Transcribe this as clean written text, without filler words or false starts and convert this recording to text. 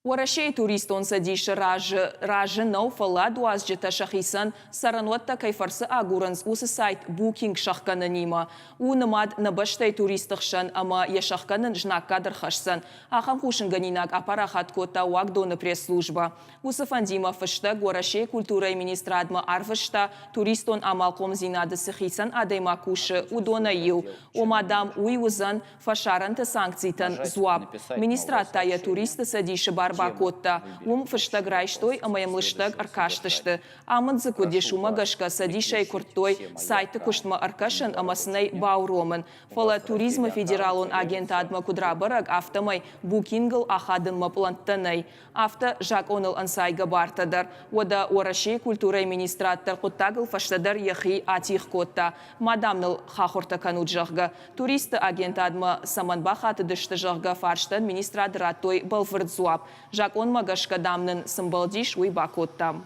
ورشي توريستون سديش راج نو فلا دواز جتا شخيصا سرانوتا كيفرس اغورنز وس سايت بوكينج شخكن نيما ونماد نبشتي توريستخشن اما يشخكن جناك كادر خشسن اخم خوشن غنيناك апарахат кота вагдона пресс-служба усафандима фыштаг ورشي культурой министрадма арфышта туристон амалком зинады сихисан адайма куши удона ил омадам уйузан фашаранты санкцийтан зуаб министрат тая туристы садиши Барбакотта, фыштаграйштой, амаямлыштаг аркаштышты. Амындзы кудеш умагашка садишай куртой сайты куштма аркашын амаснай бауромын. Фала туризма федералон агента адма кудрабараг автомай букингл ахадын мапланттанай. Авто жак оныл ансайга бартадар. Ода орашей культурай министраттар куттагыл фаштадар яхи атих котта. Мадамныл хахорта кануджахга. Туристы агента адма саманбахаты дышты жахга фарштан министрадратой балфырдзуап. Жак он магашка дамнын сымбалдиш уйбакоттам.